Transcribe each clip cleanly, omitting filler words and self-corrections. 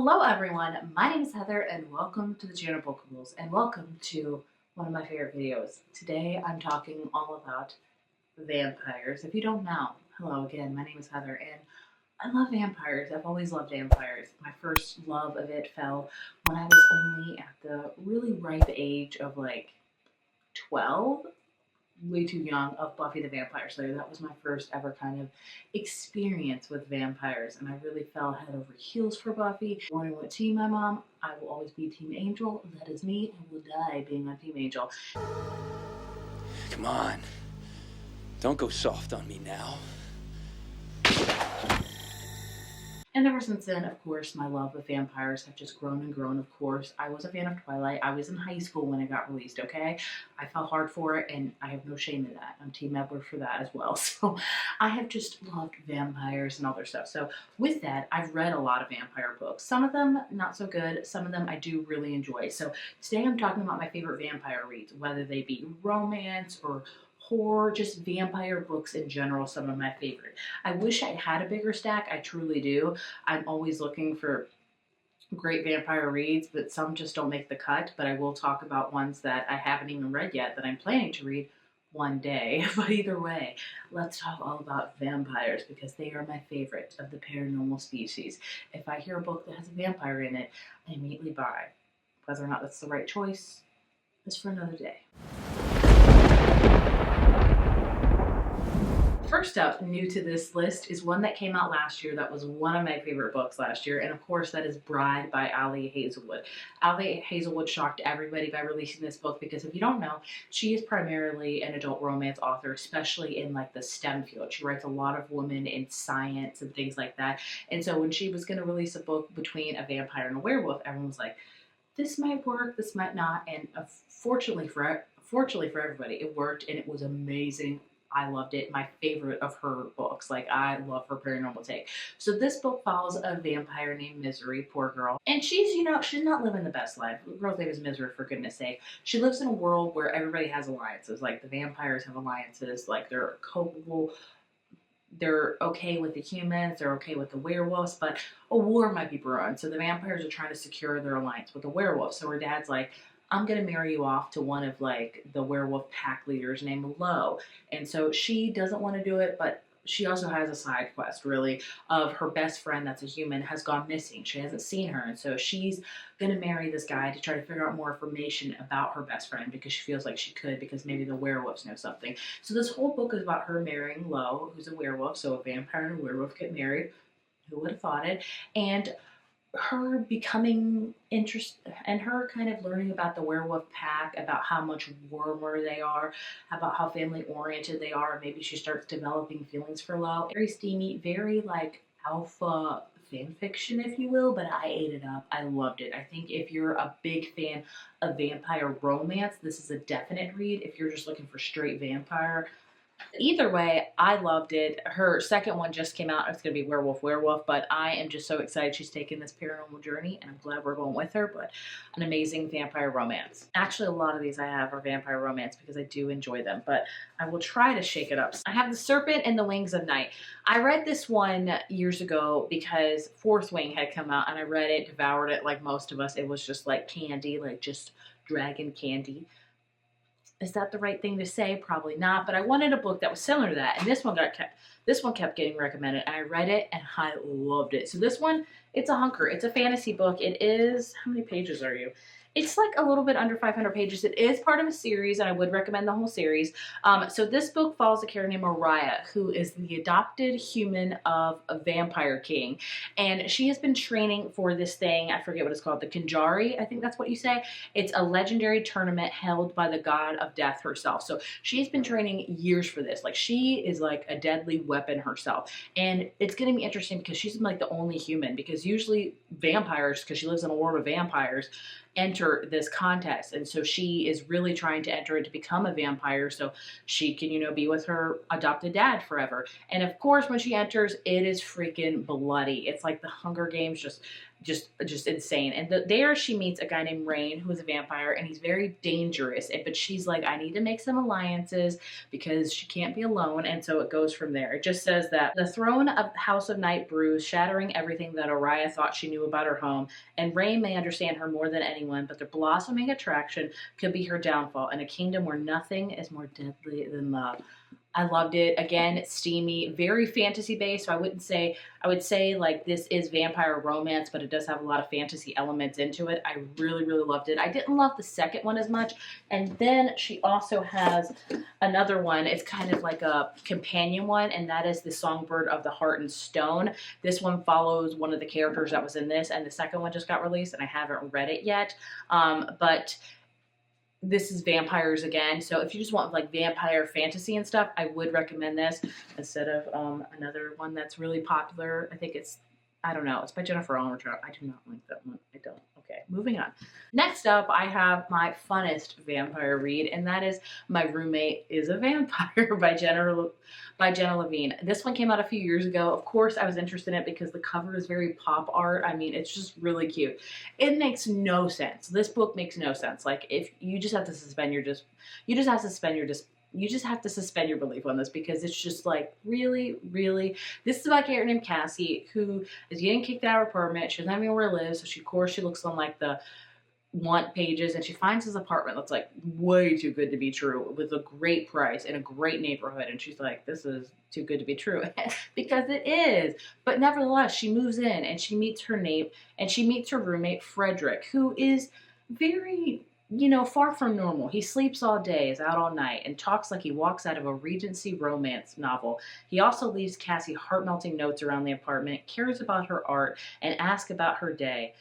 Hello everyone, my name is Heather and welcome to the channel Bookables and welcome to one of my favorite videos. Today I'm talking all about vampires. If you don't know, hello again, my name is Heather and I love vampires. I've always loved vampires. My first love of it fell when I was only at the really ripe age of like 12, way too young, of Buffy the Vampire Slayer. That was my first ever kind of experience with vampires, and I really fell head over heels for Buffy. Wondering what team I'm on, I will always be Team Angel. That is me. I will die being on Team Angel. Come on. Don't go soft on me now. And ever since then, of course, my love of vampires have just grown and grown. Of course, I was a fan of Twilight. I was in high school when it got released, okay? I fell hard for it, and I have no shame in that. I'm Team Edward for that as well. So I have just loved vampires and all their stuff. So with that, I've read a lot of vampire books. Some of them not so good. Some of them I do really enjoy. So today I'm talking about my favorite vampire reads, whether they be romance or horror, just vampire books in general, some of my favorite. I wish I had a bigger stack, I truly do. I'm always looking for great vampire reads, but some just don't make the cut, but I will talk about ones that I haven't even read yet that I'm planning to read one day. But either way, let's talk all about vampires because they are my favorite of the paranormal species. If I hear a book that has a vampire in it, I immediately buy. Whether or not that's the right choice is for another day. First up, new to this list, is one that came out last year that was one of my favorite books last year, and of course that is Bride by Ali Hazelwood. Ali Hazelwood shocked everybody by releasing this book because if you don't know, she is primarily an adult romance author, especially in like the STEM field. She writes a lot of women in science and things like that, and so when she was going to release a book between a vampire and a werewolf, everyone was like, this might work, this might not, and fortunately for everybody, it worked and it was amazing. I loved it. My favorite of her books. Like, I love her paranormal take. So this book follows a vampire named Misery, poor girl. And she's, she's not living the best life. The girl's name is Misery, for goodness sake. She lives in a world where everybody has alliances. Like, the vampires have alliances. Like, they're culpable. They're okay with the humans. They're okay with the werewolves. But a war might be brewing. So the vampires are trying to secure their alliance with the werewolves. So her dad's like, I'm going to marry you off to one of like the werewolf pack leaders named Lo. And so she doesn't want to do it, but she also has a side quest really of her best friend that's a human has gone missing. She hasn't seen her. And so she's going to marry this guy to try to figure out more information about her best friend because she feels like she could because maybe the werewolves know something. So this whole book is about her marrying Lo, who's a werewolf. So a vampire and a werewolf get married. Who would have thought it? And her becoming interested and her kind of learning about the werewolf pack, about how much warmer they are, about how family oriented they are. Maybe she starts developing feelings for Lo. Very steamy, very like alpha fan fiction, if you will, but I ate it up. I loved it. I think if you're a big fan of vampire romance, this is a definite read. If you're just looking for straight vampire, either way, I loved it. Her second one just came out. It's going to be Werewolf, but I am just so excited she's taking this paranormal journey, and I'm glad we're going with her, but an amazing vampire romance. Actually, a lot of these I have are vampire romance because I do enjoy them, but I will try to shake it up. I have The Serpent and the Wings of Night. I read this one years ago because Fourth Wing had come out, and I read it, devoured it like most of us. It was just like candy, like just dragon candy. Is that the right thing to say? Probably not, but I wanted a book that was similar to that, and this one kept getting recommended, and I read it, and I loved it. So this one, it's a hunker. It's a fantasy book. It is, how many pages are you? It's like a little bit under 500 pages. It is part of a series, and I would recommend the whole series. So this book follows a character named Mariah, who is the adopted human of a vampire king. And she has been training for this thing. I forget what it's called. The Kinjari, I think that's what you say. It's a legendary tournament held by the god of death herself. So she's been training years for this. Like, she is like a deadly weapon herself. And it's going to be interesting because she's like the only human. Because usually vampires, because she lives in a world of vampires, enter this contest, and so she is really trying to enter it to become a vampire so she can be with her adopted dad forever. And of course when she enters, it is freaking bloody. It's like the Hunger Games, just just insane. And there she meets a guy named Rain, who is a vampire, and he's very dangerous. But she's like, I need to make some alliances because she can't be alone. And so it goes from there. It just says that the throne of House of Night brews, shattering everything that Oriah thought she knew about her home. And Rain may understand her more than anyone, but their blossoming attraction could be her downfall in a kingdom where nothing is more deadly than love. I loved it. Again, it's steamy, very fantasy based. So I would say like this is vampire romance, but it does have a lot of fantasy elements into it. I really, really loved it. I didn't love the second one as much. And then she also has another one. It's kind of like a companion one, and that is The Songbird of the Heart and Stone. This one follows one of the characters that was in this, and the second one just got released, and I haven't read it yet. But this is vampires again, so if you just want like vampire fantasy and stuff, I would recommend this instead of another one that's really popular. I think I don't know, it's by Jennifer Armentrout. I do not like that one. I don't. Okay, moving on. Next up, I have my funnest vampire read, and that is My Roommate is a Vampire by Jenna Levine. This one came out a few years ago. Of course, I was interested in it because the cover is very pop art. I mean, it's just really cute. It makes no sense. This book makes no sense. Like, if you just have to suspend your you just have to suspend your belief on this, because it's just like, really, really. This is about a character named Cassie who is getting kicked out of her apartment. She doesn't have anywhere to live, so of course she looks on like the want pages, and she finds this apartment that's like way too good to be true, with a great price in a great neighborhood, and she's like, this is too good to be true because it is. But nevertheless, she moves in and she meets her roommate Frederick, who is very, far from normal. He sleeps all day, is out all night, and talks like he walks out of a Regency romance novel. He also leaves Cassie heart-melting notes around the apartment, cares about her art, and asks about her day.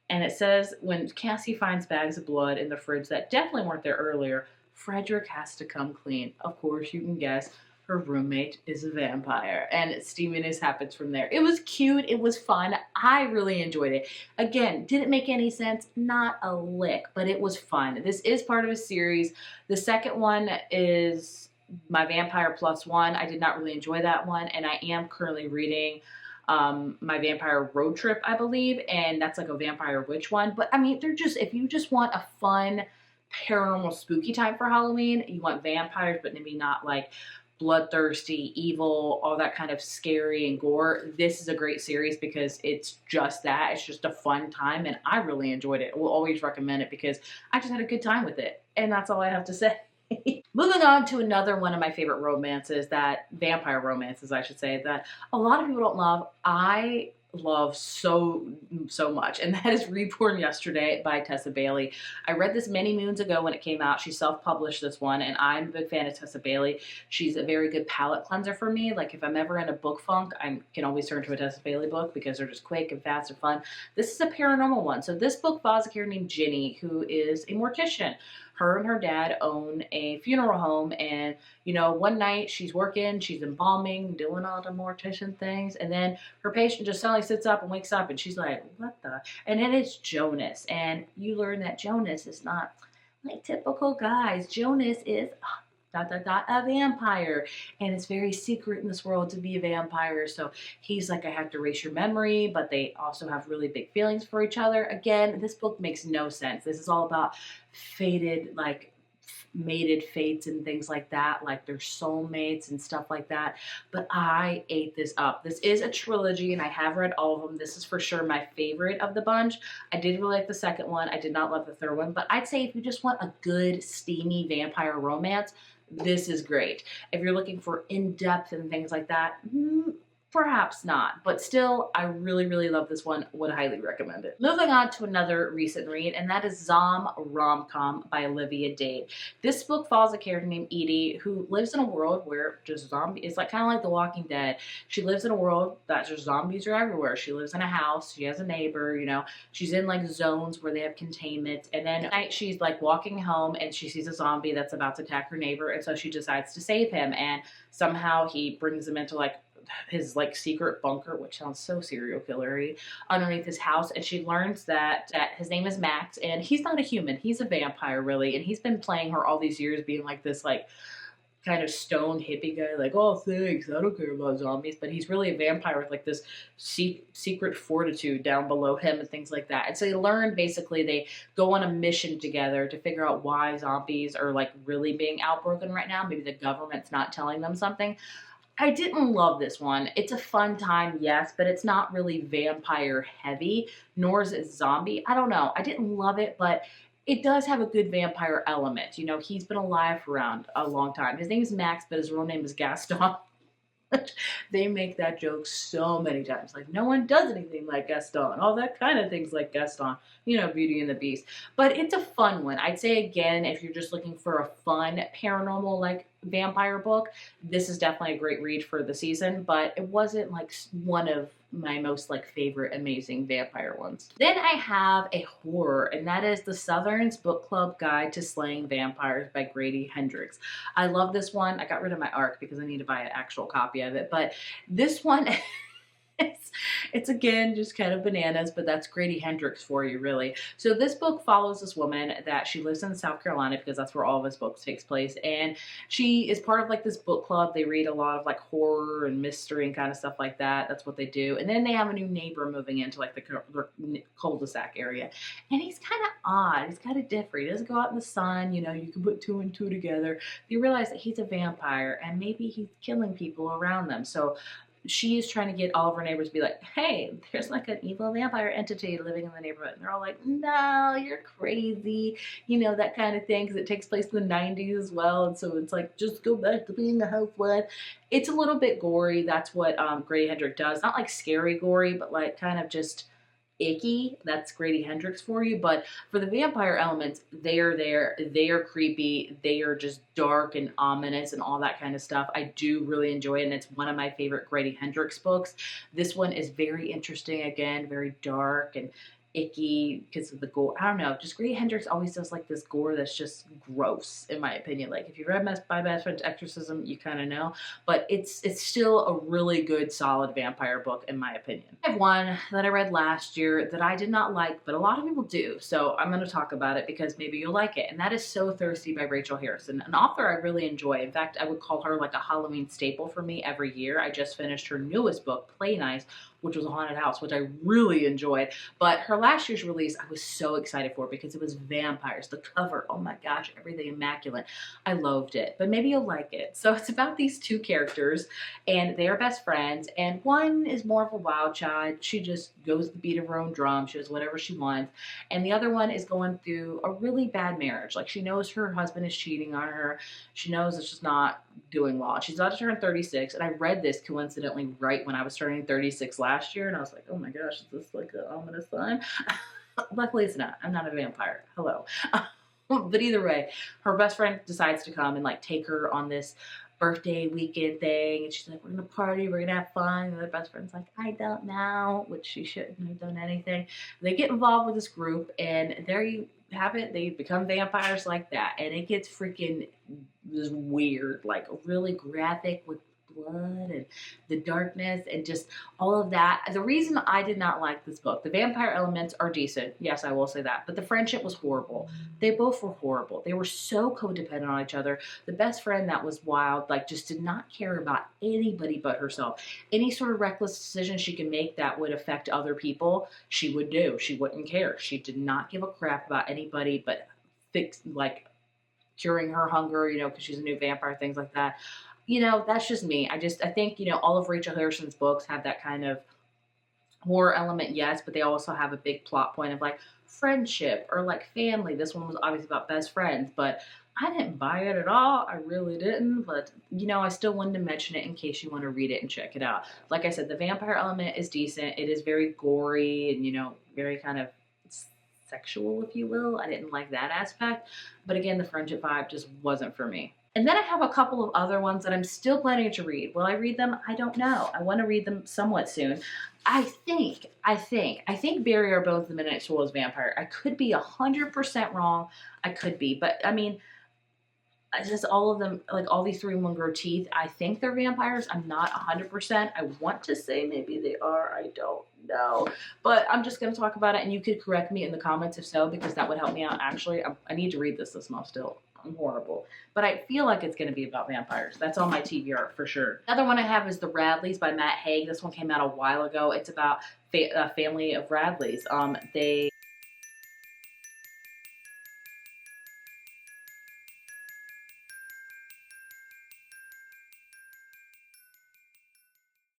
And it says, when Cassie finds bags of blood in the fridge that definitely weren't there earlier, Frederick has to come clean. Of course, you can guess, her roommate is a vampire. And steaminess happens from there. It was cute. It was fun. I really enjoyed it. Again, did it make any sense? Not a lick, but it was fun. This is part of a series. The second one is My Vampire Plus One. I did not really enjoy that one, and I am currently reading My Vampire Road Trip, I believe, and that's like a vampire witch one. But I mean, if you just want a fun paranormal spooky time for Halloween, you want vampires, but maybe not like bloodthirsty, evil, all that kind of scary and gore, this is a great series because it's just that. It's just a fun time, and I really enjoyed it. I will always recommend it because I just had a good time with it, and that's all I have to say. Moving on to another one of my favorite romances, vampire romances, I should say, that a lot of people don't love. I love so much, and that is Reborn Yesterday by Tessa Bailey. I read this many moons ago when it came out. She self-published this one, and I'm a big fan of Tessa Bailey. She's a very good palate cleanser for me. Like, if I'm ever in a book funk, I can always turn to a Tessa Bailey book because they're just quick and fast and fun. This is a paranormal one. So this book follows a character named Ginny, who is a mortician. Her and her dad own a funeral home, and one night she's working, she's embalming, doing all the mortician things, and then her patient just suddenly sits up and wakes up, and she's like, what the? And then it's Jonas, and you learn that Jonas is not like typical guys. Jonas is a vampire, and it's very secret in this world to be a vampire. So he's like, I have to erase your memory, but they also have really big feelings for each other. Again, this book makes no sense. This is all about mated fates and things like that, like their soulmates and stuff like that. But I ate this up. This is a trilogy, and I have read all of them. This is for sure my favorite of the bunch. I did really like the second one. I did not love the third one, but I'd say if you just want a good steamy vampire romance, this is great. If you're looking for in-depth and things like that, perhaps not, but still, I really, really love this one. Would highly recommend it. Moving on to another recent read, and that is Zom Rom-Com by Olivia Dade. This book follows a character named Edie who lives in a world where just zombies, it's like kind of like The Walking Dead. She lives in a world that just zombies are everywhere. She lives in a house, she has a neighbor, she's in like zones where they have containment, and then at night she's like walking home and she sees a zombie that's about to attack her neighbor, and so she decides to save him, and somehow he brings them into like his like secret bunker, which sounds so serial killery, underneath his house, and she learns that his name is Max, and he's not a human, he's a vampire really, and he's been playing her all these years being like this like kind of stone hippie guy, like, oh, thanks, I don't care about zombies, but he's really a vampire with like this secret fortitude down below him and things like that. And so they learn, basically, they go on a mission together to figure out why zombies are like really being outbroken right now. Maybe the government's not telling them something. I didn't love this one. It's a fun time, yes, but it's not really vampire heavy, nor is it zombie. I don't know. I didn't love it, but it does have a good vampire element. You know, he's been alive for around a long time. His name is Max, but his real name is Gaston. They make that joke so many times. Like, no one does anything like Gaston. All that kind of things like Gaston. You know, Beauty and the Beast. But it's a fun one. I'd say, again, if you're just looking for a fun paranormal, like, vampire book, this is definitely a great read for the season. But it wasn't, like, one of my most, like, favorite amazing vampire ones. Then I have a horror, and that is The Southern's Book Club Guide to Slaying Vampires by Grady Hendrix. I love this one. I got rid of my ARC because I need to buy an actual copy of it. But this one, it's again just kind of bananas, but that's Grady Hendrix for you, really. So this book follows this woman that she lives in South Carolina, because that's where all of his books takes place, and she is part of like this book club. They read a lot of like horror and mystery and kind of stuff like that. That's what they do. And then they have a new neighbor moving into like the cul-de-sac area, and he's kind of odd. He's kind of different. He doesn't go out in the sun. You know, you can put two and two together. You realize that he's a vampire, and maybe he's killing people around them. So she is trying to get all of her neighbors to be like, hey, there's like an evil vampire entity living in the neighborhood. And they're all like, no, you're crazy. You know, that kind of thing, because it takes place in the 90s as well. And so it's like, just go back to being a housewife. It's a little bit gory. That's what Grady Hendrix does. Not like scary gory, but like kind of just icky. That's Grady Hendrix for you. But for the vampire elements, they are there. They are creepy. They are just dark and ominous and all that kind of stuff. I do really enjoy it, and it's one of my favorite Grady Hendrix books. This one is very interesting, again, very dark and icky because of the gore. I don't know. Just Grady Hendrix always does like this gore that's just gross, in my opinion. Like, if you've read My Best Friend's Exorcism, you kind of know. But it's still a really good, solid vampire book, in my opinion. I have one that I read last year that I did not like, but a lot of people do. So I'm going to talk about it because maybe you'll like it. And that is So Thirsty by Rachel Harrison, an author I really enjoy. In fact, I would call her like a Halloween staple for me every year. I just finished her newest book, Play Nice, which was a haunted house, which I really enjoyed. But her last year's release, I was so excited for because it was vampires. The cover, oh my gosh, everything immaculate. I loved it, but maybe you'll like it. So it's about these two characters, and they are best friends, and one is more of a wild child. She just goes to the beat of her own drum. She does whatever she wants. And the other one is going through a really bad marriage. Like, she knows her husband is cheating on her. She knows it's just not doing well. She's about to turn 36, and I read this coincidentally right when I was turning 36 last year, and I was like, oh my gosh, is this like an ominous sign? Luckily it's not. I'm not a vampire. Hello. But either way, her best friend decides to come and like take her on this birthday weekend thing, and she's like, we're gonna party, we're gonna have fun, and the best friend's like, I don't know, which she shouldn't have done anything. They get involved with this group, and there you have it. They become vampires like that, and it gets freaking just weird, like really graphic with blood and the darkness and just all of that. The reason I did not like this book, the vampire elements are decent, yes, I will say that, but the friendship was horrible. They both were horrible. They were so codependent on each other. The best friend that was wild, like, just did not care about anybody but herself. Any sort of reckless decision she could make that would affect other people, she would do. She wouldn't care. She did not give a crap about anybody but curing her hunger, you know, because she's a new vampire, things like that. You know, that's just me. I think, you know, all of Rachel Harrison's books have that kind of horror element, yes, but they also have a big plot point of like friendship or like family. This one was obviously about best friends, but I didn't buy it at all. I really didn't, but you know, I still wanted to mention it in case you want to read it and check it out. Like I said, the vampire element is decent. It is very gory and, you know, very kind of sexual, if you will. I didn't like that aspect, but again, the friendship vibe just wasn't for me. And then I have a couple of other ones that I'm still planning to read. Will I read them? I don't know. I want to read them somewhat soon. I think Barry Our Bones, the Midnight Soul is vampire. I could be 100% wrong. I could be, but I mean, I just all of them, like all these 3-in-1 grow teeth. I think they're vampires. I'm not 100%. I want to say maybe they are. I don't know, but I'm just going to talk about it, and you could correct me in the comments if so, because that would help me out. Actually, I need to read this month still. horrible. But I feel like it's going to be about vampires. That's on my TBR for sure. Another one I have is The Radleys by Matt Haig. This one came out a while ago. It's about a family of Radleys. They